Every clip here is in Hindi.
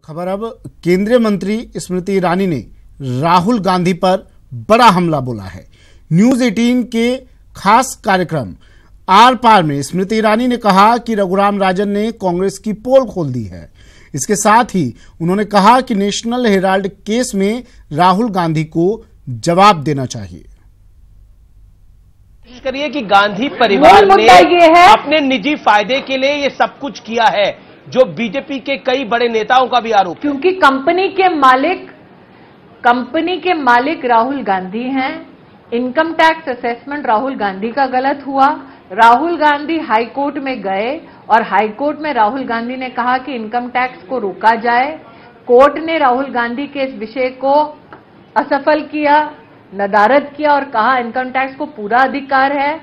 खबर अब केंद्रीय मंत्री स्मृति ईरानी ने राहुल गांधी पर बड़ा हमला बोला है। न्यूज 18 के खास कार्यक्रम आर पार में स्मृति ईरानी ने कहा कि रघुराम राजन ने कांग्रेस की पोल खोल दी है। इसके साथ ही उन्होंने कहा कि नेशनल हेराल्ड केस में राहुल गांधी को जवाब देना चाहिए। करिए कि गांधी परिवार ने अपने निजी फायदे के लिए ये सब कुछ किया है, जो बीजेपी के कई बड़े नेताओं का भी आरोप। क्योंकि कंपनी के मालिक राहुल गांधी हैं। Income tax assessment Rahul Gandhi का गलत हुआ। राहुल गांधी हाई कोर्ट में गए और हाई कोर्ट में राहुल गांधी ने कहा कि इनकम टैक्स को रोका जाए। कोर्ट ने राहुल गांधी के इस विषय को असफल किया, नदारद किया और कहा इनकम टैक्स को पूरा अधिकार है।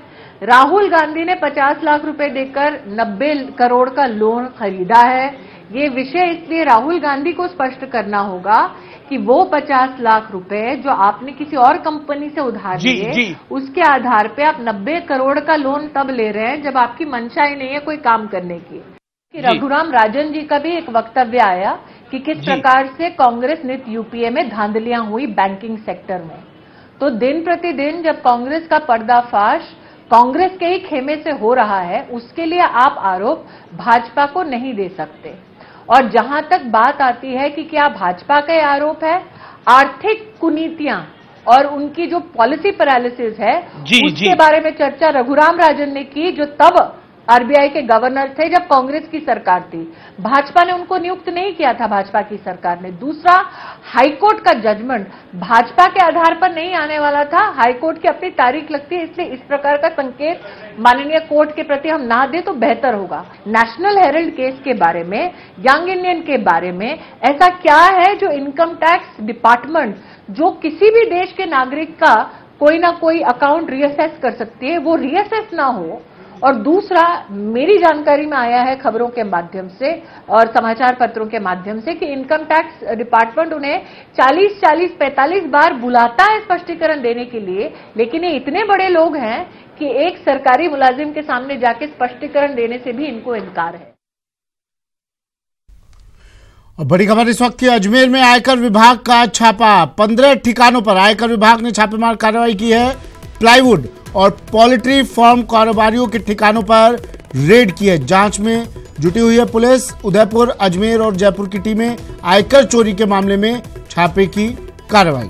राहुल गांधी ने 50 लाख रुपए देकर 90 करोड़ का लोन खरीदा है। ये विषय इसलिए राहुल गांधी को स्पष्ट करना होगा कि वो 50 लाख रुपए जो आपने किसी और कंपनी से उधार लिए, उसके आधार पे आप 90 करोड़ का लोन तब ले रहे हैं जब आपकी मंशा ही नहीं है कोई काम करने की। रघुराम राजन जी का भी एक वक्तव्य आया कि किस प्रकार से कांग्रेस नित यूपीए में धांधलियां हुई बैंकिंग सेक्टर में। तो दिन प्रतिदिन जब कांग्रेस का पर्दाफाश कांग्रेस के ही खेमे से हो रहा है, उसके लिए आप आरोप भाजपा को नहीं दे सकते। और जहां तक बात आती है कि क्या भाजपा का आरोप है, आर्थिक कुनीतियां और उनकी जो पॉलिसी पैरालिसिस है उसके बारे में चर्चा रघुराम राजन ने की, जो तब आरबीआई के गवर्नर थे जब कांग्रेस की सरकार थी। भाजपा ने उनको नियुक्त नहीं किया था, भाजपा की सरकार ने। दूसरा, हाईकोर्ट का जजमेंट भाजपा के आधार पर नहीं आने वाला था। हाईकोर्ट की अपनी तारीख लगती है, इसलिए इस प्रकार का संकेत माननीय कोर्ट के प्रति हम ना दें तो बेहतर होगा। नेशनल हेराल्ड केस के बारे में, यंग इंडियन के बारे में ऐसा क्या है जो इनकम टैक्स डिपार्टमेंट जो किसी भी देश के नागरिक का कोई ना कोई अकाउंट रीअसेस कर सकती है, वो रीअसेस ना हो। और दूसरा, मेरी जानकारी में आया है खबरों के माध्यम से और समाचार पत्रों के माध्यम से कि इनकम टैक्स डिपार्टमेंट उन्हें 40-45 बार बुलाता है स्पष्टीकरण देने के लिए, लेकिन ये इतने बड़े लोग हैं कि एक सरकारी मुलाजिम के सामने जाके स्पष्टीकरण देने से भी इनको इनकार है। और बड़ी खबर इस वक्त की, अजमेर में आयकर विभाग का छापा। 15 ठिकानों पर आयकर विभाग ने छापेमार कार्रवाई की है। प्लाईवुड और पोल्ट्री फार्म कारोबारियों के ठिकानों पर रेड की है। जांच में जुटी हुई है पुलिस। उदयपुर, अजमेर और जयपुर की टीमें आयकर चोरी के मामले में छापे की कार्रवाई।